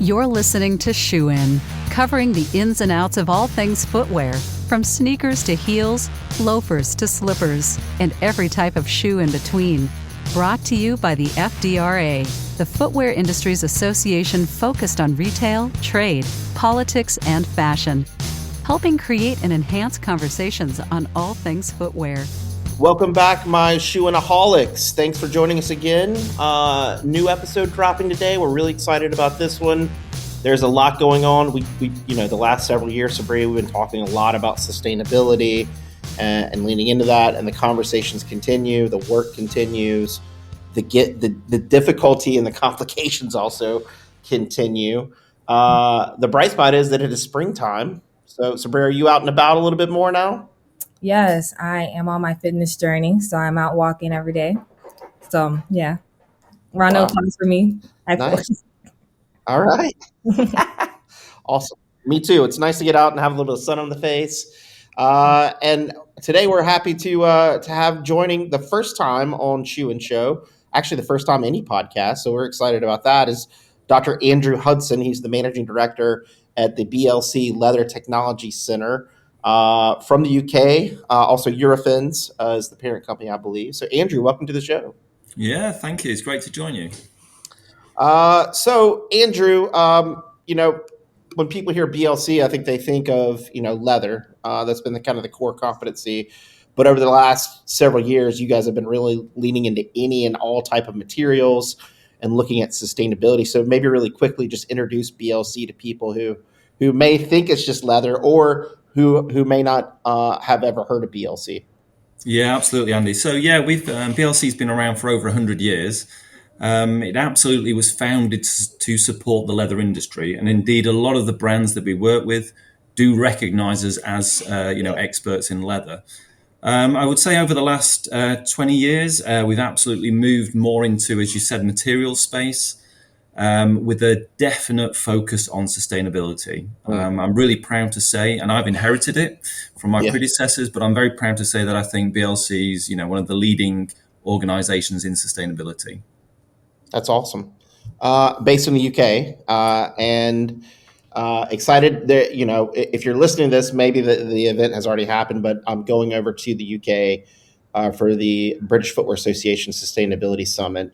You're listening to Shoe In, covering the ins and outs of all things footwear, from sneakers to heels, loafers to slippers, and every type of shoe in between. Brought to you by the FDRA, the Footwear Industries Association focused on retail, trade, politics, and fashion, helping create and enhance conversations on all things footwear. Welcome back, my shoe-in-aholics. Thanks for joining us again. New episode dropping today. We're really excited about this one. There's a lot going on. We the last several years, Sabrina, we've been talking a lot about sustainability and leaning into that. And the conversations continue. The work continues. The difficulty and the complications also continue. The bright spot is that it is springtime. So, Sabrina, are you out and about a little bit more now? Yes, I am on my fitness journey, so I'm out walking every day. So, yeah, round of applause for me. Nice. All right. Awesome. Me too. It's nice to get out and have a little bit of sun on the face. And today we're happy to have joining the first time on Shoe and Show, actually the first time any podcast, so we're excited about that, is Dr. Andrew Hudson. He's the managing director at the BLC Leather Technology Center. From the UK, also Eurofins is the parent company, I believe. So, Andrew, welcome to the show. Yeah, thank you. It's great to join you. So, Andrew, when people hear BLC, I think they think of leather. That's been the core competency. But over the last several years, you guys have been really leaning into any and all type of materials and looking at sustainability. So, maybe really quickly, just introduce BLC to people who may think it's just leather or who may not have ever heard of BLC. Yeah, absolutely, Andy. So yeah, BLC's been around for over 100 years. It absolutely was founded to support the leather industry, and indeed, a lot of the brands that we work with do recognise us as experts in leather. I would say over the last 20 years, we've absolutely moved more into, as you said, materials space. With a definite focus on sustainability. I'm really proud to say, and I've inherited it from my predecessors, but I'm very proud to say that I think BLC is, one of the leading organizations in sustainability. That's awesome. Based in the UK, and excited that, if you're listening to this, maybe the event has already happened, but I'm going over to the UK for the British Footwear Association Sustainability Summit.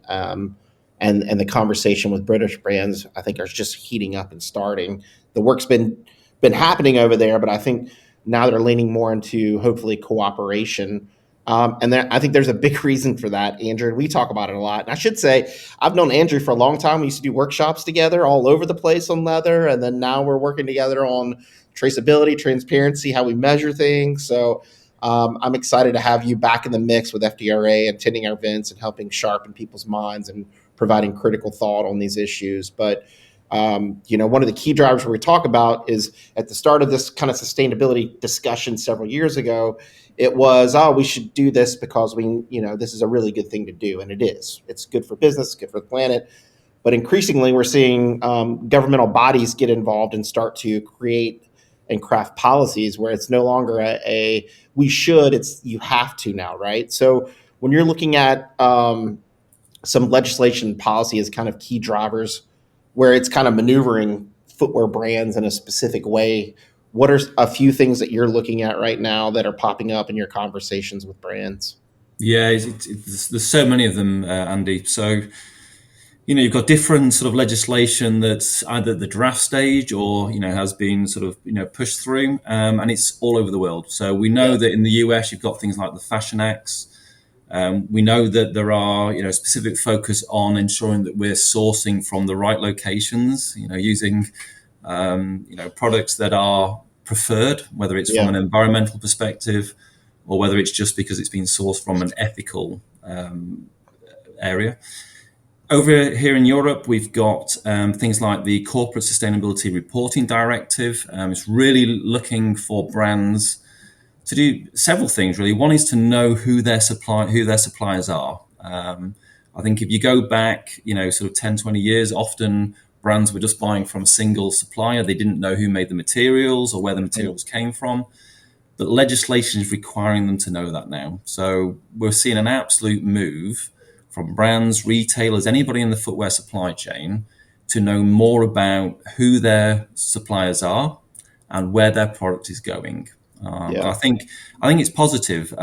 And the conversation with British brands, I think, are just heating up and starting. The work's been happening over there, but I think now they're leaning more into hopefully cooperation. And then I think there's a big reason for that, Andrew. We talk about it a lot. And I should say, I've known Andrew for a long time. We used to do workshops together all over the place on leather. And then now we're working together on traceability, transparency, how we measure things. So I'm excited to have you back in the mix with FDRA, attending our events and helping sharpen people's minds and providing critical thought on these issues. But, one of the key drivers we talk about is at the start of this kind of sustainability discussion several years ago, it was, we should do this because this is a really good thing to do. And it is. It's good for business, it's good for the planet. But increasingly, we're seeing governmental bodies get involved and start to create and craft policies where it's no longer a we should, it's you have to now, right? So when you're looking at some legislation policy as kind of key drivers where it's kind of maneuvering footwear brands in a specific way, what are a few things that you're looking at right now that are popping up in your conversations with brands? Yeah, there's so many of them, Andy. So, you've got different sort of legislation that's either at the draft stage or, has been sort of, pushed through, and it's all over the world. So we know that in the US, you've got things like the Fashion Acts. We know that there are, specific focus on ensuring that we're sourcing from the right locations, using, products that are preferred, whether it's from an environmental perspective or whether it's just because it's been sourced from an ethical area. Over here in Europe, we've got things like the Corporate Sustainability Reporting Directive. It's really looking for brands to do several things, really. One is to know who their suppliers are. I think if you go back, sort of 10, 20 years, often brands were just buying from a single supplier. They didn't know who made the materials or where the materials came from. But legislation is requiring them to know that now. So we're seeing an absolute move from brands, retailers, anybody in the footwear supply chain to know more about who their suppliers are and where their product is going. Yeah. I think it's positive.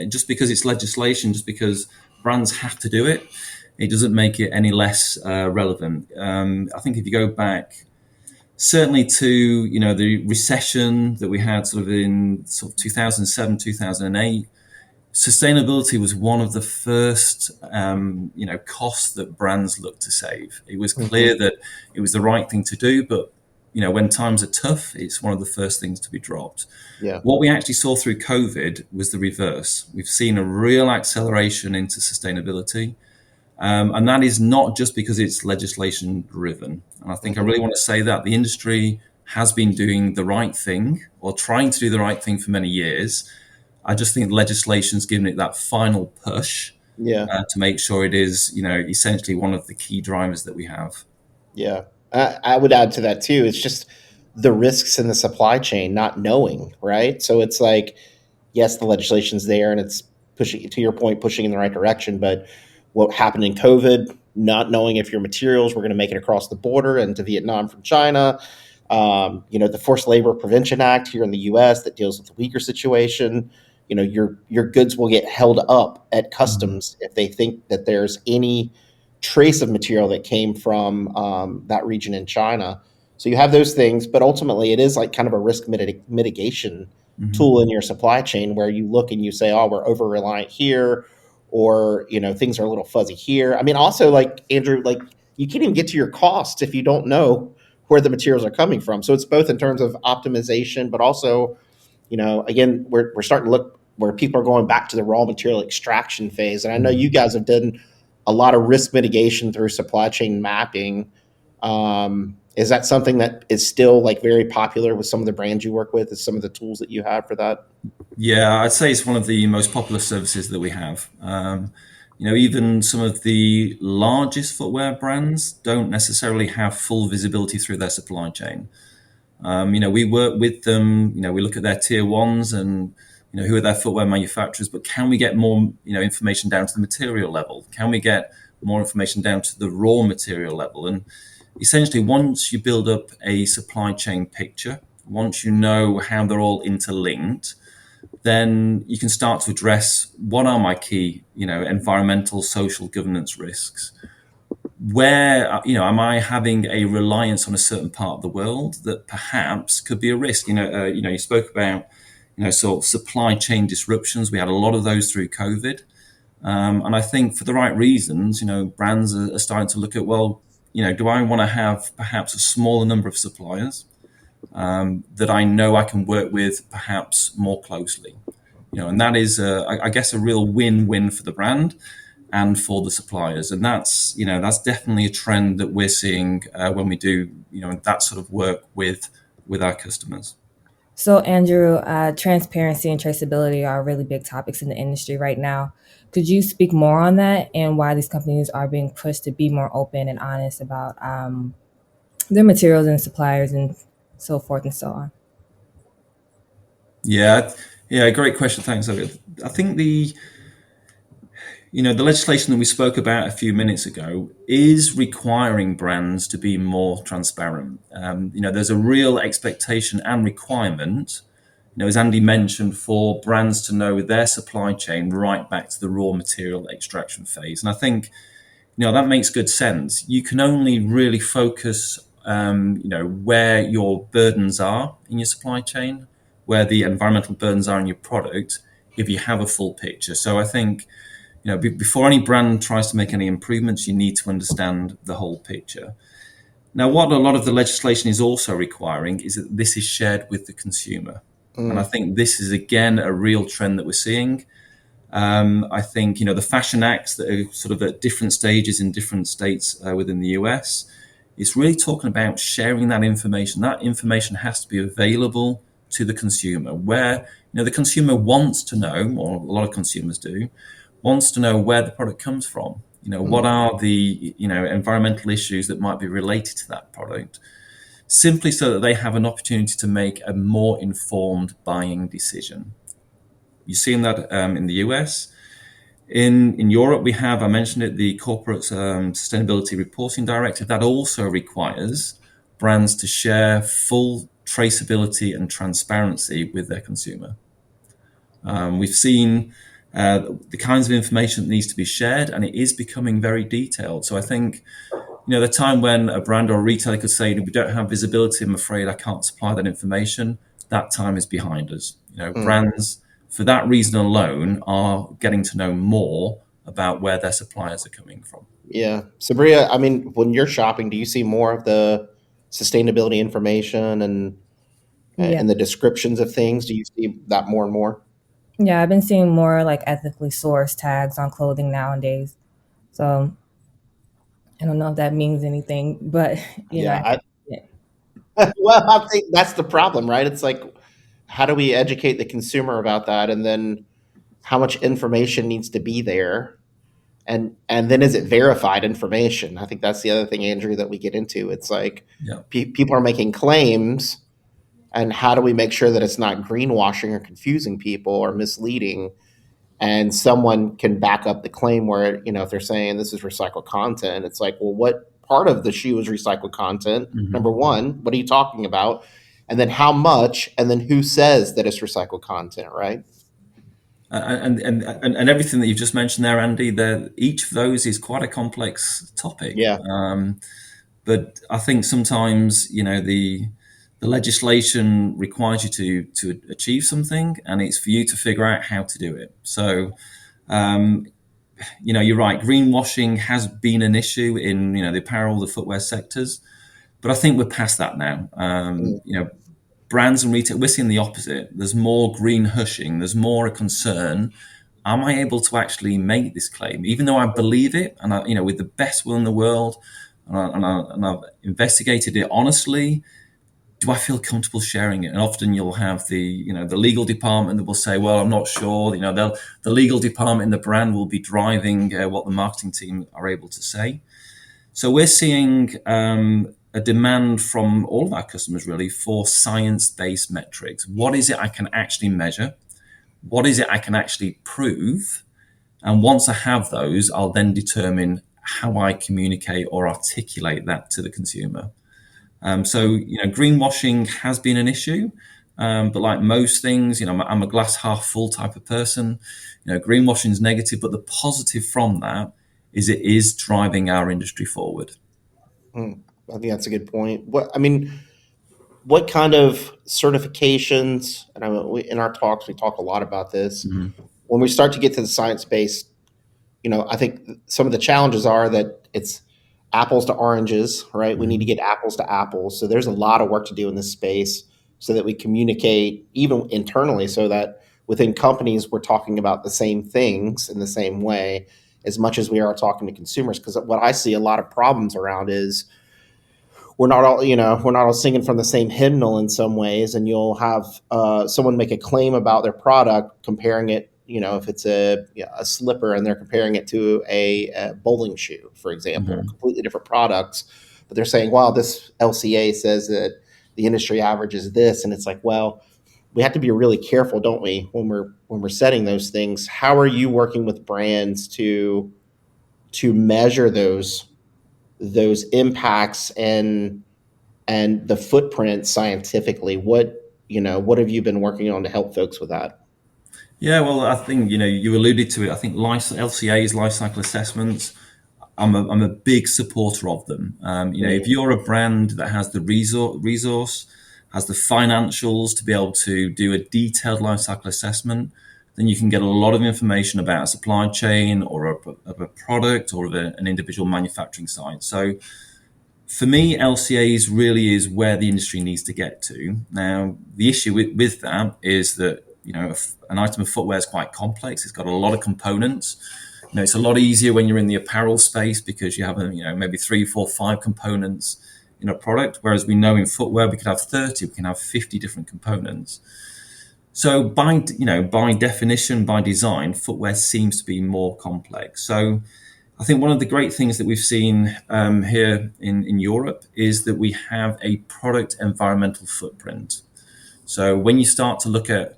Just because it's legislation, just because brands have to do it, it doesn't make it any less relevant. I think if you go back, certainly to the recession that we had sort of in 2007, 2008, sustainability was one of the first costs that brands looked to save. It was clear that it was the right thing to do, but when times are tough, it's one of the first things to be dropped. Yeah. What we actually saw through COVID was the reverse. We've seen a real acceleration into sustainability. And that is not just because it's legislation driven. And I think I really want to say that the industry has been doing the right thing, or trying to do the right thing, for many years. I just think legislation's given it that final push to make sure it is, essentially one of the key drivers that we have. Yeah. I would add to that too. It's just the risks in the supply chain, not knowing, right? So it's like, yes, the legislation's there and it's pushing, to your point, pushing in the right direction. But what happened in COVID, not knowing if your materials were going to make it across the border into Vietnam from China, the Forced Labor Prevention Act here in the U.S. that deals with the weaker situation. Your goods will get held up at customs if they think that there's any trace of material that came from that region in China. So you have those things, but ultimately it is like kind of a risk mitigation tool in your supply chain, where you look and you say, oh, we're over reliant here, or things are a little fuzzy here. I mean, also, like Andrew, like you can't even get to your costs if you don't know where the materials are coming from. So it's both in terms of optimization, but also, again, we're starting to look where people are going back to the raw material extraction phase. And I know you guys have done a lot of risk mitigation through supply chain mapping. Is that something that is still like very popular with some of the brands you work with? Is some of the tools that you have for that? Yeah, I'd say it's one of the most popular services that we have. Even some of the largest footwear brands don't necessarily have full visibility through their supply chain. We work with them, we look at their tier ones and, who are their footwear manufacturers, but can we get more, information down to the material level? Can we get more information down to the raw material level? And essentially, once you build up a supply chain picture, once you know how they're all interlinked, then you can start to address what are my key, environmental, social, governance risks. Where, am I having a reliance on a certain part of the world that perhaps could be a risk? You spoke about, sort of supply chain disruptions. We had a lot of those through COVID. And I think for the right reasons, brands are starting to look at, well, do I want to have perhaps a smaller number of suppliers that I know I can work with perhaps more closely? And that is, I guess, a real win-win for the brand and for the suppliers. And that's definitely a trend that we're seeing when we do, that sort of work with our customers. So, Andrew, transparency and traceability are really big topics in the industry right now. Could you speak more on that and why these companies are being pushed to be more open and honest about their materials and suppliers and so forth and so on? Yeah, great question. Thanks, David. I think the legislation that we spoke about a few minutes ago is requiring brands to be more transparent. There's a real expectation and requirement, as Andy mentioned, for brands to know their supply chain right back to the raw material extraction phase. And I think, that makes good sense. You can only really focus, where your burdens are in your supply chain, where the environmental burdens are in your product, if you have a full picture. So I think, before any brand tries to make any improvements, you need to understand the whole picture. Now, what a lot of the legislation is also requiring is that this is shared with the consumer. And I think this is, again, a real trend that we're seeing. I think, the fashion acts that are sort of at different stages in different states within the US, it's really talking about sharing that information. That information has to be available to the consumer, where, the consumer wants to know, or a lot of consumers do, wants to know where the product comes from. What are the, environmental issues that might be related to that product, simply so that they have an opportunity to make a more informed buying decision. You've seen that in the US. In Europe, we have, I mentioned it, the Corporate Sustainability Reporting Directive that also requires brands to share full traceability and transparency with their consumer. We've seen the kinds of information that needs to be shared, and it is becoming very detailed. So I think, the time when a brand or a retailer could say, we don't have visibility, I'm afraid I can't supply that information, that time is behind us. Brands, for that reason alone, are getting to know more about where their suppliers are coming from. Yeah. Sabria, I mean, when you're shopping, do you see more of the sustainability information Yeah. and the descriptions of things? Do you see that more and more? Yeah, I've been seeing more like ethically sourced tags on clothing nowadays. So I don't know if that means anything, but Yeah. yeah. Well, I think that's the problem, right? It's like, how do we educate the consumer about that? And then how much information needs to be there? And then is it verified information? I think that's the other thing, Andrew, that we get into. It's like Yeah. people are making claims, and how do we make sure that it's not greenwashing or confusing people or misleading? And someone can back up the claim where, if they're saying this is recycled content, it's like, well, what part of the shoe is recycled content? Number one, what are you talking about? And then how much? And then who says that it's recycled content, right? And everything that you've just mentioned there, Andy, each of those is quite a complex topic. Yeah. But I think sometimes, the legislation requires you to achieve something, and it's for you to figure out how to do it. So, you're right. Greenwashing has been an issue in, the apparel, the footwear sectors, but I think we're past that now. Brands and retail, we're seeing the opposite. There's more green hushing. There's more a concern. Am I able to actually make this claim, even though I believe it, and with the best will in the world, and I've investigated it honestly? Do I feel comfortable sharing it? And often you'll have the legal department that will say, well, I'm not sure. The legal department in the brand will be driving what the marketing team are able to say. So we're seeing a demand from all of our customers really for science-based metrics. What is it I can actually measure? What is it I can actually prove? And once I have those, I'll then determine how I communicate or articulate that to the consumer. So greenwashing has been an issue, but like most things, I'm a glass half full type of person. Greenwashing is negative, but the positive from that is it is driving our industry forward. I think that's a good point. What kind of certifications? And in our talks, we talk a lot about this. Mm-hmm. When we start to get to the science-based, I think some of the challenges are that it's apples to oranges, right? We need to get apples to apples. So there's a lot of work to do in this space so that we communicate even internally, so that within companies, we're talking about the same things in the same way as much as we are talking to consumers. Because what I see a lot of problems around is we're not all singing from the same hymnal in some ways, and you'll have someone make a claim about their product, comparing it, if it's a slipper and they're comparing it to a bowling shoe, for example, completely different products, but they're saying, wow, this LCA says that the industry average is this, and it's like, well, we have to be really careful, don't we, when we're setting those things? How are you working with brands to measure those impacts and the footprint scientifically? What have you been working on to help folks with that? Yeah, well, I think you alluded to it. I think LCA's life cycle assessments, I'm a big supporter of them. If you're a brand that has the resource, has the financials to be able to do a detailed life cycle assessment, then you can get a lot of information about a supply chain or of a product or of an individual manufacturing site. So for me, LCAs really is where the industry needs to get to. Now, the issue with that is that, an item of footwear is quite complex. It's got a lot of components. It's a lot easier when you're in the apparel space because you have, maybe 3, 4, 5 components in a product. Whereas we know in footwear, we could have 30, we can have 50 different components. So by definition, by design, footwear seems to be more complex. So I think one of the great things that we've seen here in Europe is that we have a product environmental footprint. So when you start to look at,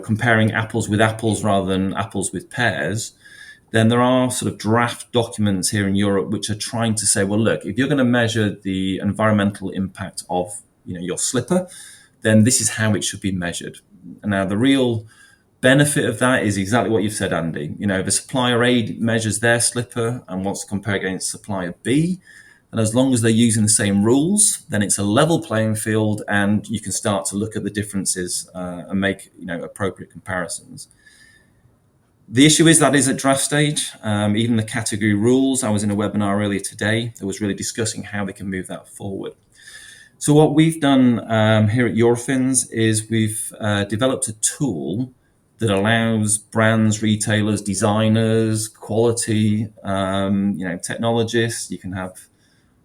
comparing apples with apples rather than apples with pears, then there are sort of draft documents here in Europe which are trying to say, well, look, if you're going to measure the environmental impact of your slipper, then this is how it should be measured. And now the real benefit of that is exactly what you've said, Andy. If a supplier A measures their slipper and wants to compare against supplier B, and as long as they're using the same rules, then it's a level playing field, and you can start to look at the differences and make appropriate comparisons. The issue is that is at draft stage. Even the category rules, I was in a webinar earlier today that was really discussing how they can move that forward. So what we've done here at Eurofins is we've developed a tool that allows brands, retailers, designers, quality, technologists, you can have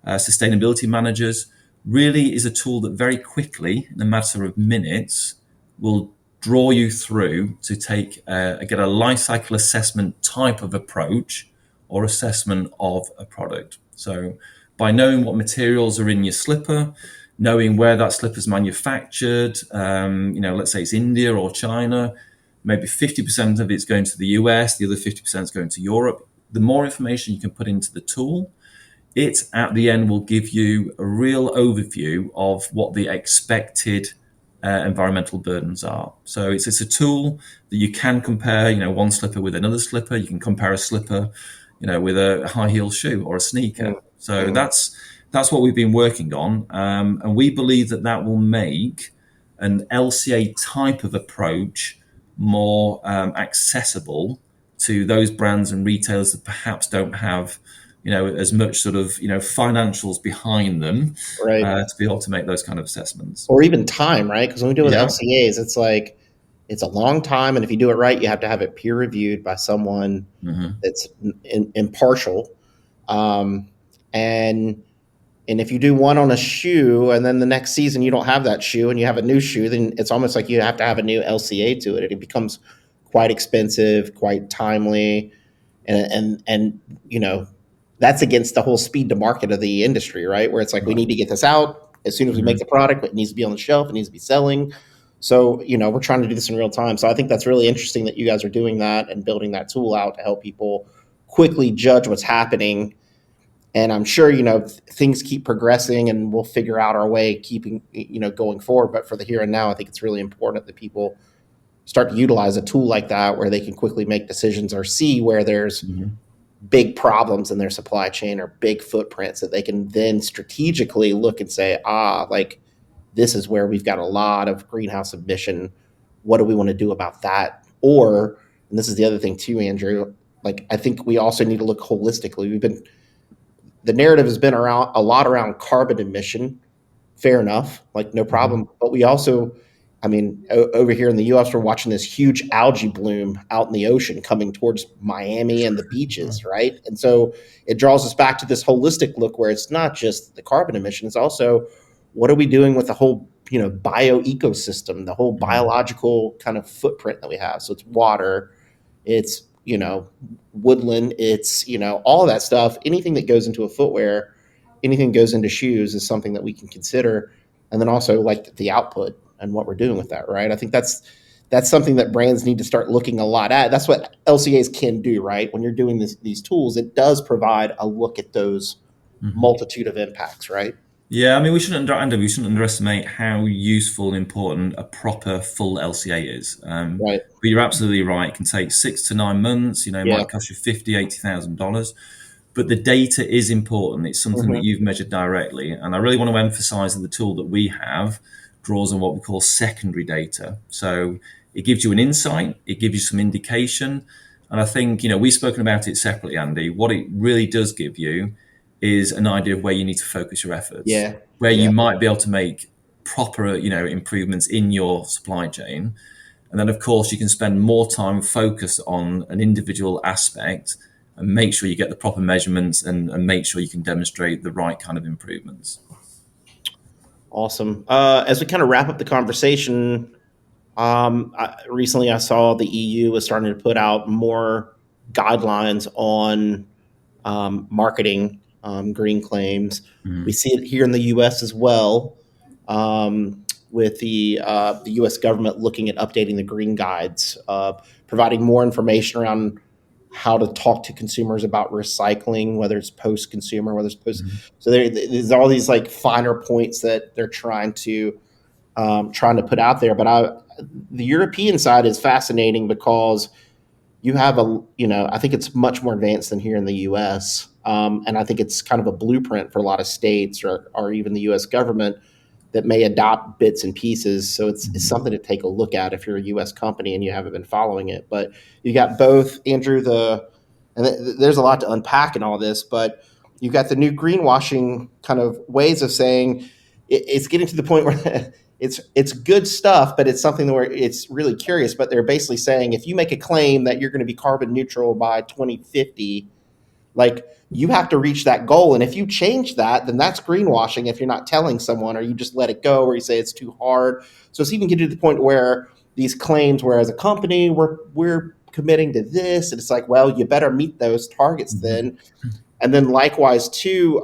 sustainability managers. Really is a tool that very quickly, in a matter of minutes, will draw you through to get a life cycle assessment type of approach or assessment of a product. So by knowing what materials are in your slipper, knowing where that slipper is manufactured, let's say it's India or China, maybe 50% of it's going to the US, the other 50% is going to Europe. The more information you can put into the tool, it at the end will give you a real overview of what the expected environmental burdens are. So it's a tool that you can compare, one slipper with another slipper. You can compare a slipper, with a high heel shoe or a sneaker. So that's what we've been working on. And we believe that will make an LCA type of approach more accessible to those brands and retailers that perhaps don't have as much sort of financials behind them, right, to be able to make those kind of assessments, or even time, right? Because when we do with LCAs, it's like it's a long time, and if you do it right, you have to have it peer reviewed by someone that's impartial, and if you do one on a shoe and then the next season you don't have that shoe and you have a new shoe, then it's almost like you have to have a new LCA to it. It becomes quite expensive, quite timely, and that's against the whole speed to market of the industry, right? Where it's like, we need to get this out as soon as we make the product, but it needs to be on the shelf, it needs to be selling. So, we're trying to do this in real time. So I think that's really interesting that you guys are doing that and building that tool out to help people quickly judge what's happening. And I'm sure, things keep progressing and we'll figure out our way keeping, going forward. But for the here and now, I think it's really important that people start to utilize a tool like that where they can quickly make decisions or see where there's big problems in their supply chain or big footprints that they can then strategically look and say, this is where we've got a lot of greenhouse emission. What do we want to do about that? Or, and this is the other thing too, Andrew, I think we also need to look holistically. The narrative has been around a lot around carbon emission. Fair enough, no problem. But we also, over here in the US, we're watching this huge algae bloom out in the ocean coming towards Miami and the beaches, right? And so it draws us back to this holistic look where it's not just the carbon emission, it's also what are we doing with the whole, bio ecosystem, the whole biological kind of footprint that we have. So it's water, it's, woodland, it's, all of that stuff. Anything that goes into a footwear, anything goes into shoes is something that we can consider. And then also the output and what we're doing with that, right? I think that's something that brands need to start looking a lot at. That's what LCAs can do, right? When you're doing these tools, it does provide a look at those multitude of impacts, right? Yeah, we shouldn't underestimate how useful and important a proper full LCA is. Right. But you're absolutely right. It can take 6 to 9 months. It might cost you $50,000-$80,000. But the data is important. It's something that you've measured directly. And I really want to emphasize that the tool that we have draws on what we call secondary data. So it gives you an insight, it gives you some indication. And I think, we've spoken about it separately, Andy. What it really does give you is an idea of where you need to focus your efforts. Where you might be able to make proper, improvements in your supply chain. And then, of course, you can spend more time focused on an individual aspect and make sure you get the proper measurements and make sure you can demonstrate the right kind of improvements. Awesome. As we kind of wrap up the conversation, recently I saw the EU was starting to put out more guidelines on marketing green claims. We see it here in the U.S. as well, with the U.S. government looking at updating the green guides, providing more information around how to talk to consumers about recycling, whether it's post-consumer, whether it's post. So there's all these like finer points that they're trying to put out there. But the European side is fascinating because you have I think it's much more advanced than here in the U.S. And I think it's kind of a blueprint for a lot of states or even the U.S. government that may adopt bits and pieces. So it's something to take a look at if you're a U.S. company and you haven't been following it. But you got both, Andrew, there's a lot to unpack in all this, but you've got the new greenwashing kind of ways of saying it's getting to the point where it's good stuff, but it's something where it's really curious. But they're basically saying if you make a claim that you're going to be carbon neutral by 2050, like you have to reach that goal. And if you change that, then that's greenwashing if you're not telling someone or you just let it go or you say it's too hard. So it's even getting to the point where these claims, where as a company, we're committing to this. And it's like, well, you better meet those targets then. And then likewise, too,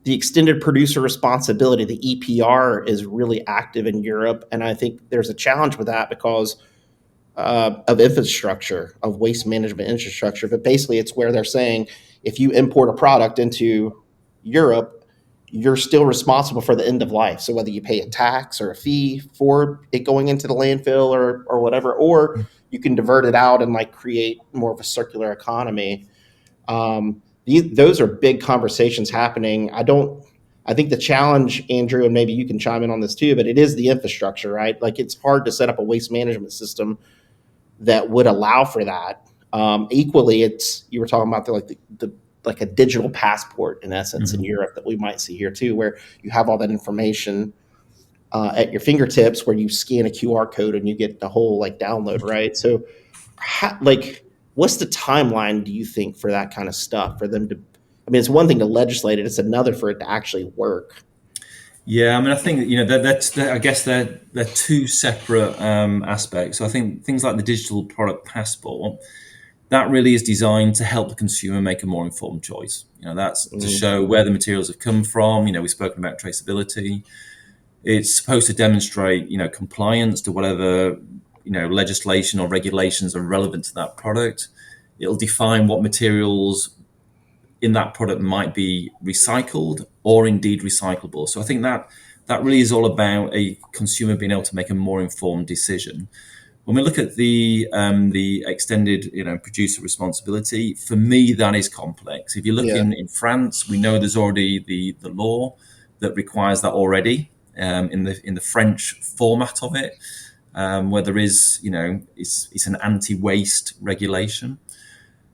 the extended producer responsibility, the EPR, is really active in Europe. And I think there's a challenge with that because of infrastructure, of waste management infrastructure. But basically, it's where they're saying if you import a product into Europe, you're still responsible for the end of life. So whether you pay a tax or a fee for it going into the landfill or whatever, or you can divert it out and like create more of a circular economy. Those are big conversations happening. I think the challenge, Andrew, and maybe you can chime in on this too, but it is the infrastructure, right? Like it's hard to set up a waste management system that would allow for that. Equally, you were talking about the like a digital passport in essence in Europe that we might see here too, where you have all that information at your fingertips, where you scan a QR code and you get the whole like download, right? So, what's the timeline, do you think, for that kind of stuff for them to? I mean, it's one thing to legislate it; it's another for it to actually work. Yeah, I mean, I think I guess they're two separate aspects. So I think things like the digital product passport, that really is designed to help the consumer make a more informed choice. That's to show where the materials have come from. We've spoken about traceability. It's supposed to demonstrate, compliance to whatever, legislation or regulations are relevant to that product. It'll define what materials in that product might be recycled or indeed recyclable. So I think that really is all about a consumer being able to make a more informed decision. When we look at the extended, producer responsibility, for me that is complex. If you look in France, we know there's already the law that requires that already in the French format of it, where there is, it's an anti-waste regulation.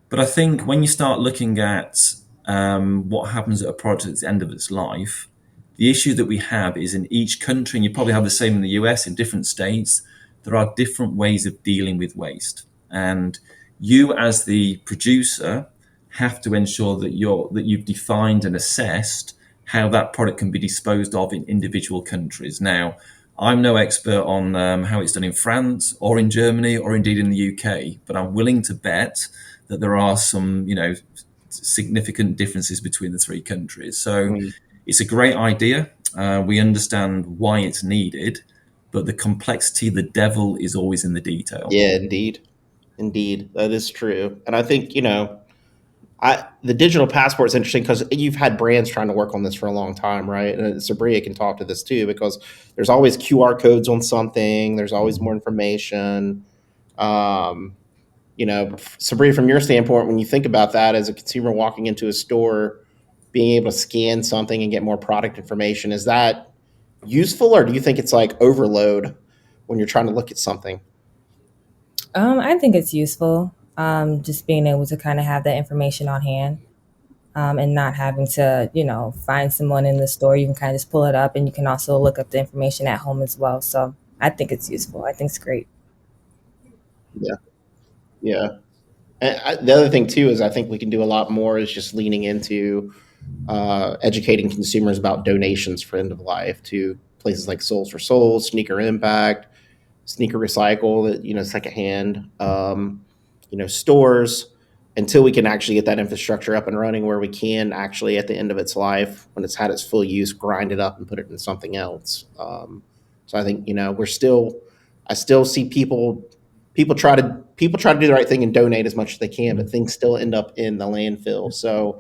But I think when you start looking at what happens at a product at the end of its life, the issue that we have is in each country, and you probably have the same in the US, in different states, there are different ways of dealing with waste. And you as the producer have to ensure that you've defined and assessed how that product can be disposed of in individual countries. Now, I'm no expert on how it's done in France or in Germany or indeed in the UK, but I'm willing to bet that there are some, significant differences between the three countries. So it's a great idea. We understand why it's needed, but the complexity, the devil is always in the detail. Yeah, indeed. That is true. And I think, the digital passport is interesting because you've had brands trying to work on this for a long time, right? And Sabria can talk to this too, because there's always QR codes on something. There's always more information. Sabria, from your standpoint, when you think about that as a consumer walking into a store, being able to scan something and get more product information, is that useful, or do you think it's like overload when you're trying to look at something? I think it's useful. Just being able to kind of have that information on hand, and not having to, find someone in the store. You can kind of just pull it up, and you can also look up the information at home as well. So I think it's useful. I think it's great. Yeah. Yeah. And the other thing too is I think we can do a lot more is just leaning into educating consumers about donations for end of life to places like Souls for Souls, Sneaker Impact, Sneaker Recycle, secondhand, stores, until we can actually get that infrastructure up and running where we can actually at the end of its life, when it's had its full use, grind it up and put it in something else. So I think, I still see people people try to do the right thing and donate as much as they can, but things still end up in the landfill. So,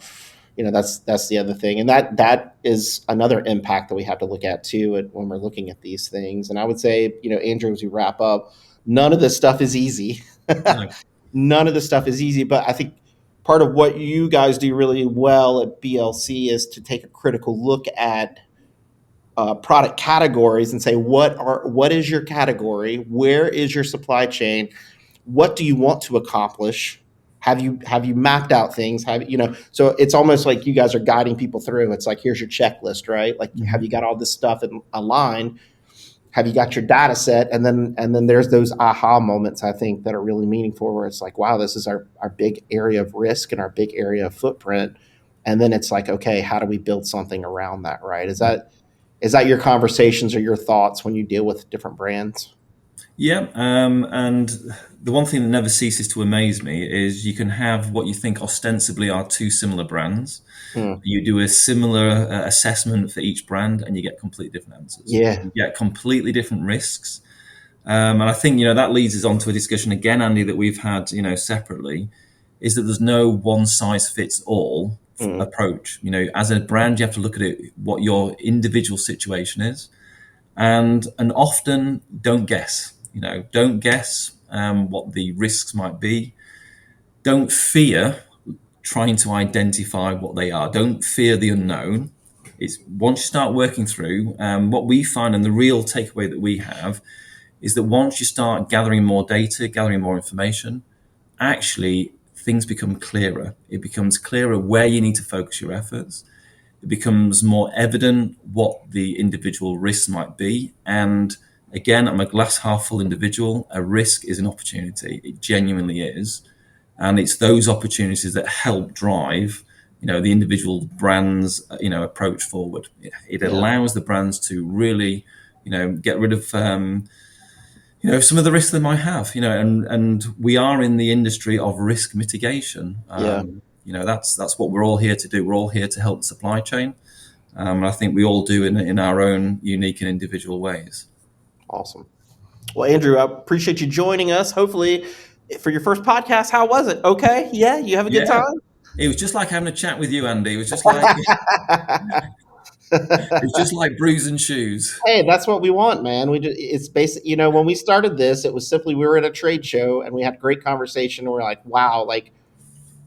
that's the other thing. And that is another impact that we have to look at too when we're looking at these things. And I would say, Andrew, as we wrap up, none of this stuff is easy. No. None of this stuff is easy, but I think part of what you guys do really well at BLC is to take a critical look at product categories and say, what is your category? Where is your supply chain? What do you want to accomplish? Have you mapped out things? So it's almost like you guys are guiding people through. It's like, here's your checklist, right? Like, have you got all this stuff aligned? Have you got your data set? And then there's those aha moments, I think, that are really meaningful, where it's like, wow, this is our big area of risk and our big area of footprint. And then it's like, okay, how do we build something around that, right? Is that your conversations or your thoughts when you deal with different brands? Yeah, and the one thing that never ceases to amaze me is you can have what you think ostensibly are two similar brands. You do a similar assessment for each brand, and you get completely different answers. Yeah, You get completely different risks. And I think, that leads us on to a discussion again, Andy, that we've had, separately, is that there's no one size fits all approach. As a brand, you have to look at it, what your individual situation is, and often don't guess. Don't guess what the risks might be. Don't fear trying to identify what they are. Don't fear the unknown. It's once you start working through, what we find, and the real takeaway that we have, is that once you start gathering more data, gathering more information, actually things become clearer. It becomes clearer where you need to focus your efforts. It becomes more evident what the individual risks might be. And again, I'm a glass half full individual. A risk is an opportunity. It genuinely is. And it's those opportunities that help drive, the individual brands, approach forward. It allows the brands to really, get rid of, some of the risks they might have, and we are in the industry of risk mitigation. That's what we're all here to do. We're all here to help the supply chain. And I think we all do in our own unique and individual ways. Awesome. Well, Andrew, I appreciate you joining us. Hopefully, for your first podcast, how was it? Okay? Yeah? You have a good time? It was just like having a chat with you, Andy. It was just like it's just like brews and shoes. Hey, that's what we want, man. It's basic. When we started this, it was simply we were at a trade show and we had a great conversation. And we're like, wow, like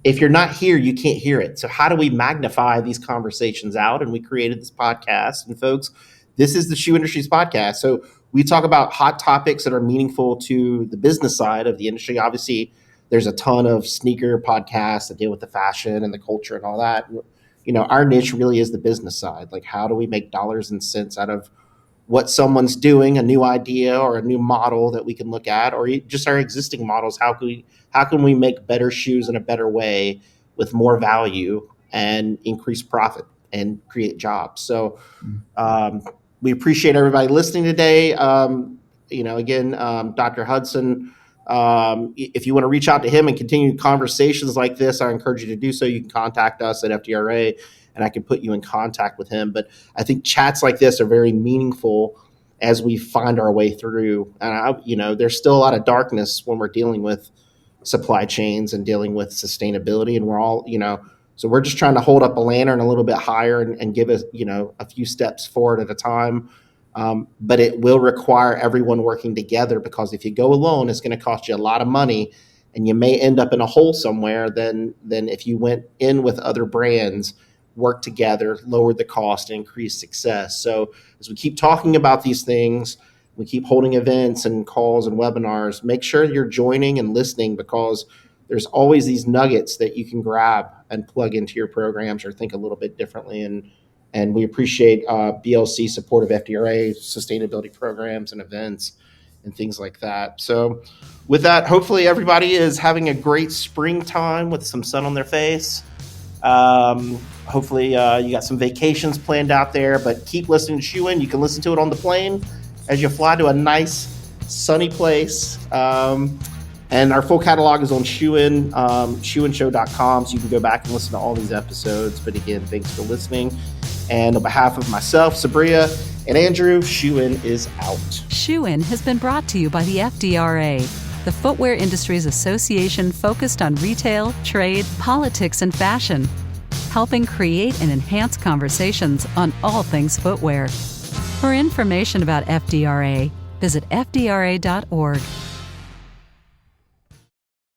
if you're not here, you can't hear it. So how do we magnify these conversations out? And we created this podcast. And folks, this is the Shoe Industry's podcast. So we talk about hot topics that are meaningful to the business side of the industry. Obviously, there's a ton of sneaker podcasts that deal with the fashion and the culture and all that. Our niche really is the business side. Like, how do we make dollars and cents out of what someone's doing, a new idea or a new model that we can look at, or just our existing models? How can we make better shoes in a better way with more value and increase profit and create jobs? So we appreciate everybody listening today. Again, Dr. Hudson, if you want to reach out to him and continue conversations like this, I encourage you to do so. You can contact us at FDRA and I can put you in contact with him. But I think chats like this are very meaningful as we find our way through. And there's still a lot of darkness when we're dealing with supply chains and dealing with sustainability. And we're all, so we're just trying to hold up a lantern a little bit higher and give us, a few steps forward at a time. But it will require everyone working together, because if you go alone, it's going to cost you a lot of money and you may end up in a hole somewhere than if you went in with other brands, work together, lowered the cost, and increased success. So as we keep talking about these things, we keep holding events and calls and webinars, make sure you're joining and listening, because there's always these nuggets that you can grab and plug into your programs or think a little bit differently. And we appreciate BLC support of FDRA sustainability programs and events and things like that. So with that, hopefully everybody is having a great springtime with some sun on their face. Hopefully you got some vacations planned out there, but keep listening to Shoe In. You can listen to it on the plane as you fly to a nice sunny place. And our full catalog is on shoeinshow.com, so you can go back and listen to all these episodes. But again, thanks for listening. And on behalf of myself, Sabria, and Andrew, Shoe In is out. Shoe In has been brought to you by the FDRA, the Footwear Industries Association focused on retail, trade, politics, and fashion, helping create and enhance conversations on all things footwear. For information about FDRA, visit fdra.org.